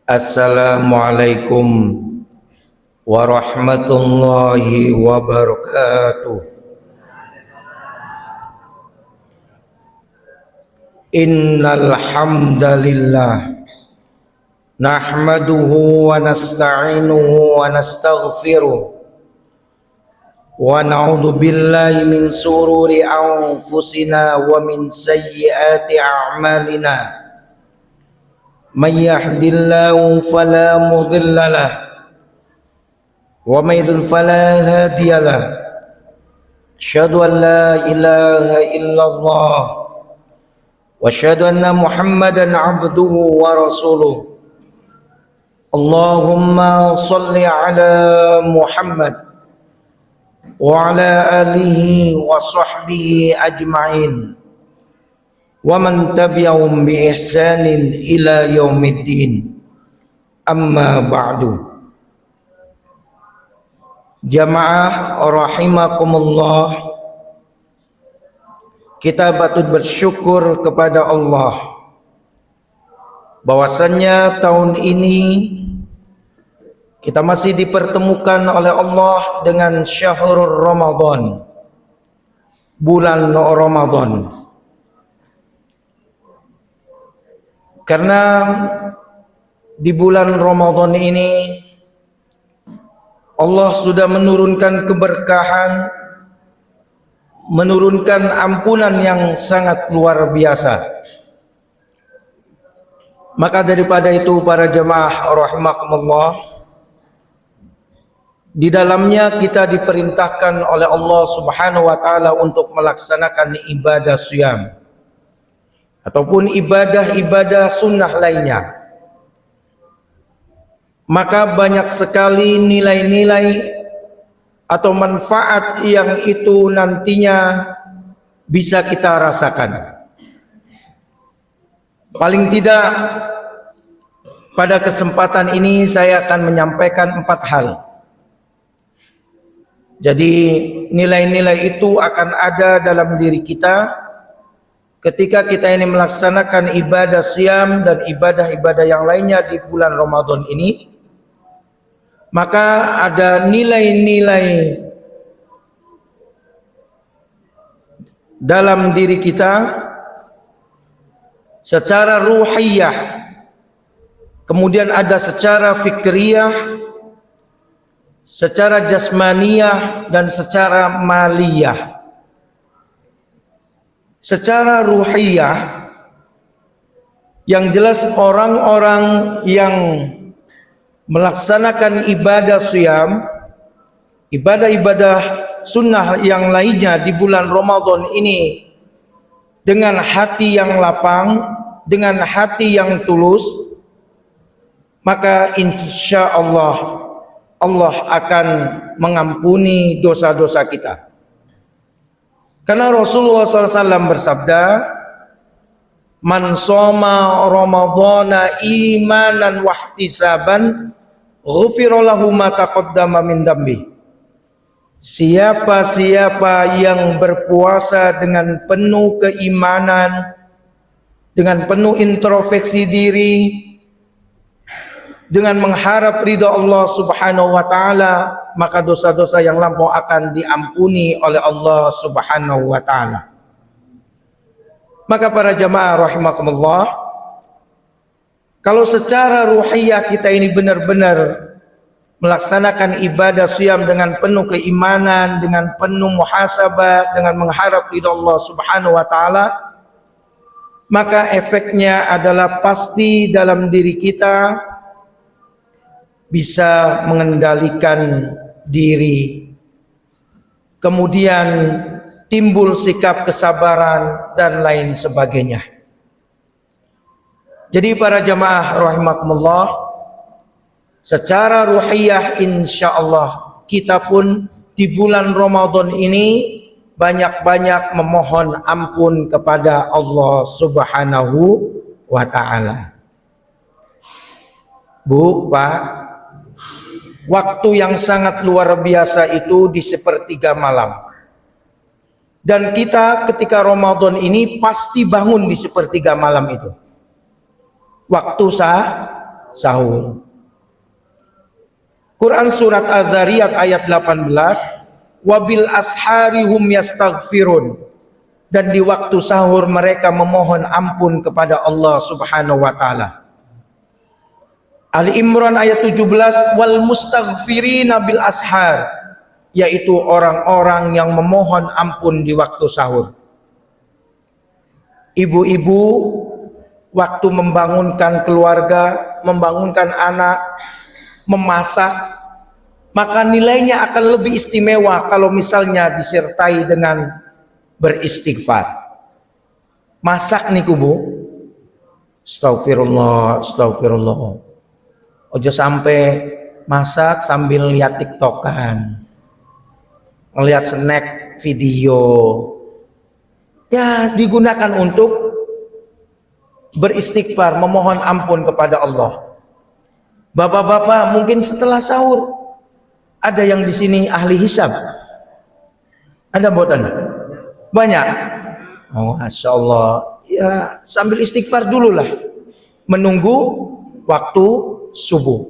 Assalamualaikum warahmatullahi wabarakatuh. Innal hamdalillah nahmaduhu wa nasta'inuhu wa nastaghfiruh wa na'udzu billahi min sururi anfusina wa min sayyiati a'malina. Man yahdihillahu fala mudilla lahu wa may yudlil fala hadiya lahu. Asyhadu an la ilaha illallah wa asyhadu anna Muhammadan abduhu wa rasuluh. Allahumma shalli ala Muhammad wa ala alihi wa sahbihi ajma'in wa man tabi'ahum bi ihsanin ila yaumiddin. Amma ba'du. Jamaah rahimakumullah, kita patut bersyukur kepada Allah bahwasannya tahun ini kita masih dipertemukan oleh Allah dengan syahrul Ramadan, bulan Ramadan. Karena di bulan Ramadan ini Allah sudah menurunkan keberkahan, menurunkan ampunan yang sangat luar biasa. Maka daripada itu para jemaah rahimakumullah, di dalamnya kita diperintahkan oleh Allah Subhanahu wa taala untuk melaksanakan ibadah syiyam ataupun ibadah-ibadah sunnah lainnya. Maka banyak sekali nilai-nilai atau manfaat yang itu nantinya bisa kita rasakan. Paling tidak pada kesempatan ini saya akan menyampaikan 4 hal. Jadi nilai-nilai itu akan ada dalam diri kita ketika kita ini melaksanakan ibadah syiyam dan ibadah-ibadah yang lainnya di bulan Ramadan ini. Maka ada nilai-nilai dalam diri kita secara ruhiyah, kemudian ada secara fikriyah, secara jasmaniyah, dan secara maliyah. Secara ruhiyah, yang jelas orang-orang yang melaksanakan ibadah syiyam, ibadah-ibadah sunnah yang lainnya di bulan Ramadan ini dengan hati yang lapang, dengan hati yang tulus, maka insya Allah Allah akan mengampuni dosa-dosa kita. Karena Rasulullah SAW bersabda, man shoma ramadhana imanan wahtisaban ghufira lahu ma taqaddama min dambi. Siapa-siapa yang berpuasa dengan penuh keimanan, dengan penuh introspeksi diri, dengan mengharap ridha Allah Subhanahu wa taala, maka dosa-dosa yang lampau akan diampuni oleh Allah Subhanahu wa taala. Maka para jamaah rahimakumullah, kalau secara ruhiyah kita ini benar-benar melaksanakan ibadah syiyam dengan penuh keimanan, dengan penuh muhasabah, dengan mengharap ridha Allah Subhanahu wa taala, maka efeknya adalah pasti dalam diri kita bisa mengendalikan diri, kemudian timbul sikap kesabaran dan lain sebagainya. Jadi para jamaah rahimakumullah, secara ruhiyah insya Allah kita pun di bulan Ramadan ini banyak-banyak memohon ampun kepada Allah Subhanahu wa taala. Bu, Pak, waktu yang sangat luar biasa itu di sepertiga malam. Dan kita ketika Ramadan ini pasti bangun di sepertiga malam itu. Waktu sahur. Quran surat Az-Zariyat ayat 18, wabil ashari hum yastaghfirun. Dan di waktu sahur mereka memohon ampun kepada Allah Subhanahu wa taala. Ali Imran ayat 17, wal mustaghfirina bil ashar, yaitu orang-orang yang memohon ampun di waktu sahur. Ibu-ibu waktu membangunkan keluarga, membangunkan anak, memasak, maka nilainya akan lebih istimewa kalau misalnya disertai dengan beristighfar. Masak nih kubu, astagfirullah, astagfirullah. Ojo sampai masak sambil lihat TikTokan, melihat snack video. Ya, digunakan untuk beristighfar, memohon ampun kepada Allah. Bapak-bapak mungkin setelah sahur, ada yang di sini ahli hisab? Ada boten? Banyak. Oh, Masya Allah. Ya, sambil istighfar dulu lah, menunggu waktu subuh.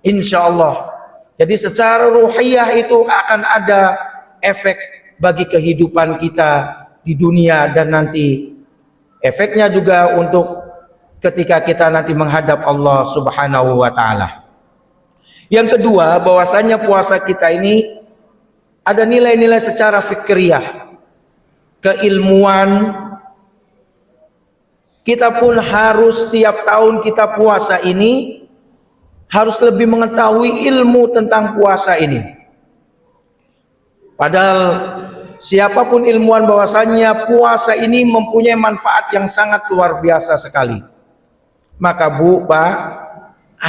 Insya Allah. Jadi secara ruhiyah itu akan ada efek bagi kehidupan kita di dunia, dan nanti efeknya juga untuk ketika kita nanti menghadap Allah Subhanahu wa taala. Yang kedua, bahwasanya puasa kita ini ada nilai-nilai secara fikriyah, keilmuan. Kita pun harus setiap tahun kita puasa ini harus lebih mengetahui ilmu tentang puasa ini. Padahal siapapun ilmuwan bahwasanya puasa ini mempunyai manfaat yang sangat luar biasa sekali. Maka Bu, Pak,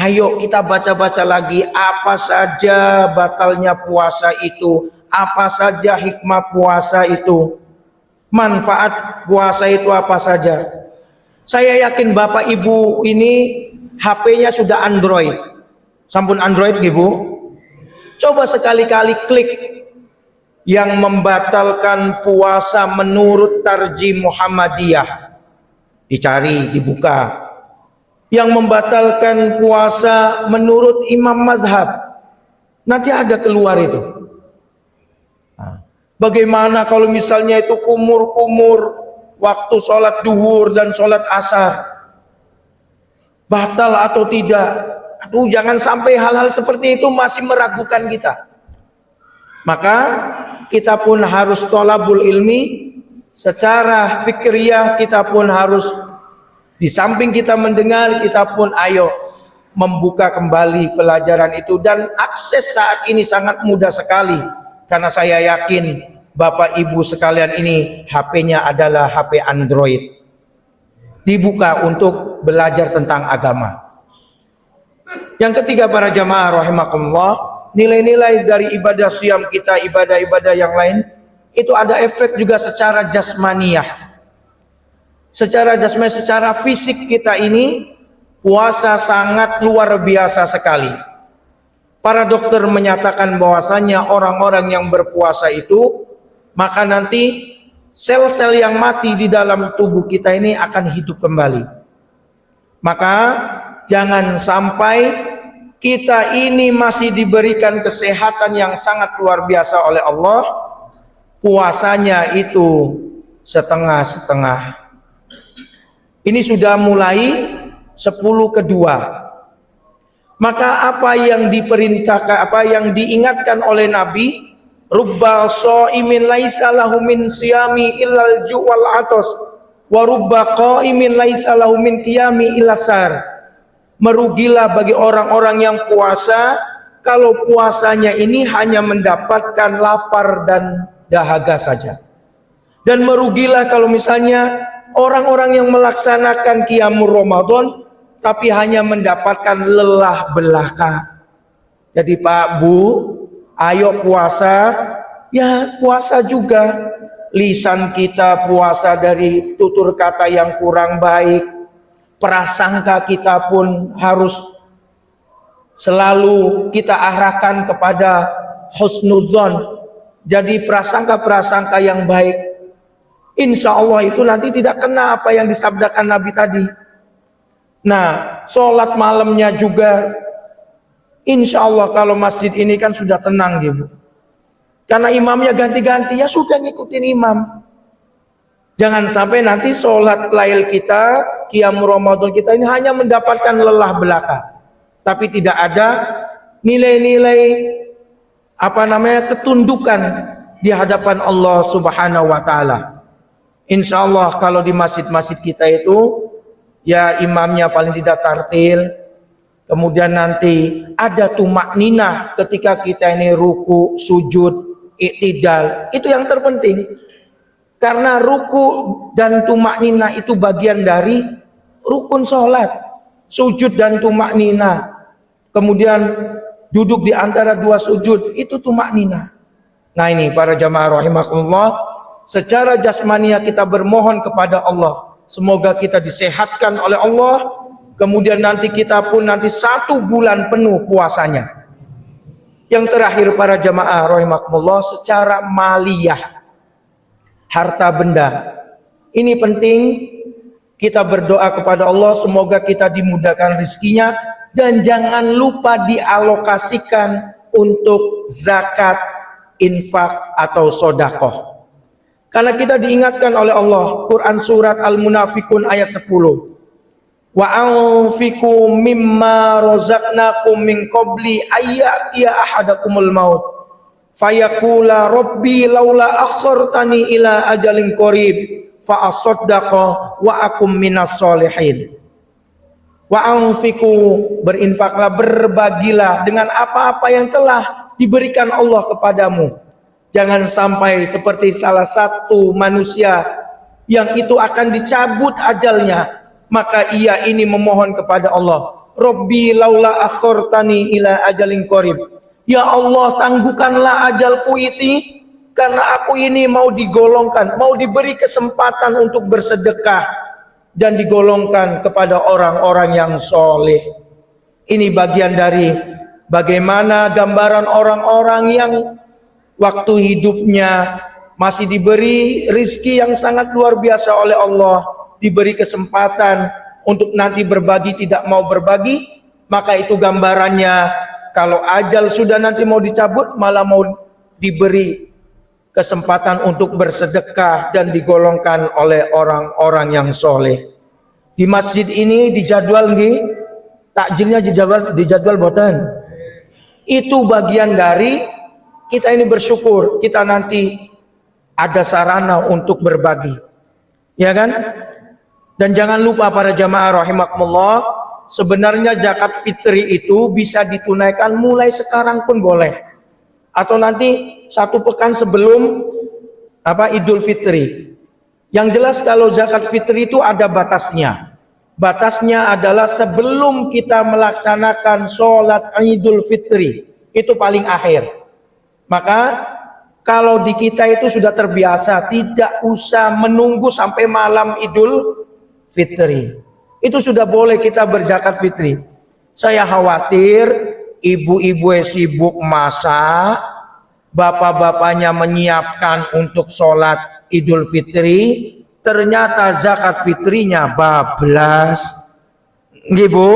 ayo kita baca-baca lagi apa saja batalnya puasa itu, apa saja hikmah puasa itu, manfaat puasa itu apa saja. Saya yakin Bapak Ibu ini HP-nya sudah Android. Sampun Android Ibu? Coba sekali-kali klik yang membatalkan puasa menurut Tarjim Muhammadiyah. Dicari, dibuka. Yang membatalkan puasa menurut Imam Mazhab. Nanti ada keluar itu. Bagaimana kalau misalnya itu kumur-kumur waktu sholat duhur dan sholat asar? Batal atau tidak? Aduh, jangan sampai hal-hal seperti itu masih meragukan kita. Maka kita pun harus thalabul ilmi secara fikriyah. Kita pun harus, di samping kita mendengar, kita pun ayo membuka kembali pelajaran itu. Dan akses saat ini sangat mudah sekali, karena saya yakin Bapak Ibu sekalian ini HP-nya adalah HP Android. Dibuka untuk belajar tentang agama. Yang ketiga para jamaah rahimakumullah, nilai-nilai dari ibadah siyam kita, ibadah-ibadah yang lain, itu ada efek juga secara jasmaniyah. Secara jasmani, secara fisik kita ini, puasa sangat luar biasa sekali. Para dokter menyatakan bahwasanya orang-orang yang berpuasa itu, maka nanti sel-sel yang mati di dalam tubuh kita ini akan hidup kembali. Maka jangan sampai kita ini masih diberikan kesehatan yang sangat luar biasa oleh Allah, puasanya itu setengah-setengah. Ini sudah mulai 10/2. Maka apa yang diperintahkan, apa yang diingatkan oleh Nabi, rubba shaimin laisa lahu min siyami illal ju' wal atas, wa rubba qaimin laisa lahu min qiyami illa sar. Merugilah bagi orang-orang yang puasa kalau puasanya ini hanya mendapatkan lapar dan dahaga saja. Dan merugilah kalau misalnya orang-orang yang melaksanakan qiyamul Ramadan tapi hanya mendapatkan lelah belaka. Jadi Pak, Bu, ayo puasa, ya puasa juga. Lisan kita puasa dari tutur kata yang kurang baik. Prasangka kita pun harus selalu kita arahkan kepada husnudzon. Jadi prasangka-prasangka yang baik. insya Allah itu nanti tidak kena apa yang disabdakan Nabi tadi. Nah, sholat malamnya juga, insya Allah kalau masjid ini kan sudah tenang gitu. Karena imamnya ganti-ganti, ya sudah ngikutin imam. Jangan sampai nanti sholat lail kita, qiyam Ramadan kita ini hanya mendapatkan lelah belaka, tapi tidak ada nilai-nilai ketundukan di hadapan Allah Subhanahu wa taala. Insya Allah kalau di masjid-masjid kita itu ya imamnya paling tidak tartil, kemudian nanti ada tumak ninah ketika kita ini ruku, sujud, iktidal, itu yang terpenting. Karena ruku dan tumak ninah itu bagian dari rukun sholat. Sujud dan tumak ninah, kemudian duduk di antara dua sujud, itu tumak ninah. Nah ini para jamaah rahimakumullah, secara jasmania kita bermohon kepada Allah, semoga kita disehatkan oleh Allah. Kemudian nanti kita pun nanti 1 bulan penuh puasanya. Yang terakhir para jamaah rahimakumullah, secara maliyah, harta benda. Ini penting kita berdoa kepada Allah semoga kita dimudahkan rezekinya, dan jangan lupa dialokasikan untuk zakat, infak atau sodakoh. Karena kita diingatkan oleh Allah, Quran surat Al-Munafikun ayat 10. Wa anfiqu mimma razaqnakum min qabli ayyatiya ahadakumul maut fayaqula rabbi laula akhartani ila ajalin qarib fa asaddaqa wa akum minas solihin. Wa anfiqu, berinfaklah, berbagilah dengan apa-apa yang telah diberikan Allah kepadamu. Jangan sampai seperti salah satu manusia yang itu akan dicabut ajalnya, maka ia ini memohon kepada Allah, Rabbi laula akhartani ila ajalin qarib. Ya Allah, tangguhkanlah ajalku ini, karena aku ini mau digolongkan, mau diberi kesempatan untuk bersedekah dan digolongkan kepada orang-orang yang soleh. Ini bagian dari bagaimana gambaran orang-orang yang waktu hidupnya masih diberi rizki yang sangat luar biasa oleh Allah, diberi kesempatan untuk nanti berbagi, tidak mau berbagi, maka itu gambarannya kalau ajal sudah nanti mau dicabut, malah mau diberi kesempatan untuk bersedekah dan digolongkan oleh orang-orang yang soleh. Di masjid ini dijadwal nggih, takjilnya dijadwal boten. Itu bagian dari kita ini bersyukur, kita nanti ada sarana untuk berbagi, ya kan? Dan jangan lupa para jamaah rahimakumullah, sebenarnya zakat fitri itu bisa ditunaikan mulai sekarang pun boleh, atau nanti 1 pekan sebelum Idul Fitri. Yang jelas kalau zakat fitri itu ada batasnya. Batasnya adalah sebelum kita melaksanakan sholat Idul Fitri, itu paling akhir. Maka kalau di kita itu sudah terbiasa, tidak usah menunggu sampai malam Idul Fitri, itu sudah boleh kita berzakat fitri. Saya khawatir ibu-ibu sibuk masak, bapak-bapaknya menyiapkan untuk sholat Idul Fitri, ternyata zakat fitrinya bablas. Nggih Bu,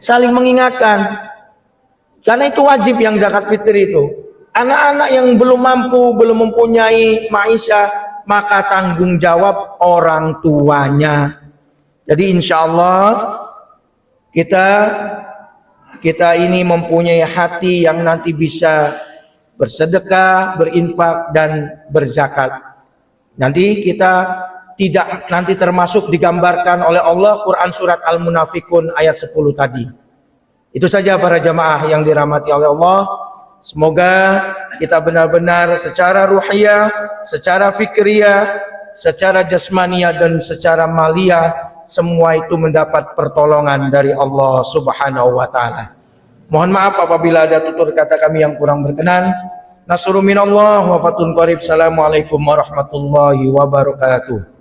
saling mengingatkan, karena itu wajib yang zakat fitri itu. Anak-anak yang belum mampu, belum mempunyai maisha, maka tanggung jawab orang tuanya. Jadi insya Allah kita ini mempunyai hati yang nanti bisa bersedekah, berinfak dan berzakat. Nanti kita tidak nanti termasuk digambarkan oleh Allah Quran surat Al-Munafikun ayat 10 tadi. Itu saja para jamaah yang dirahmati oleh Allah. Semoga kita benar-benar secara ruhiyah, secara fikriyah, secara jasmania dan secara maliyah, semua itu mendapat pertolongan dari Allah Subhanahu wa taala. Mohon maaf apabila ada tutur kata kami yang kurang berkenan. Nasrun minallah wa fatun qarib. Assalamualaikum warahmatullahi wabarakatuh.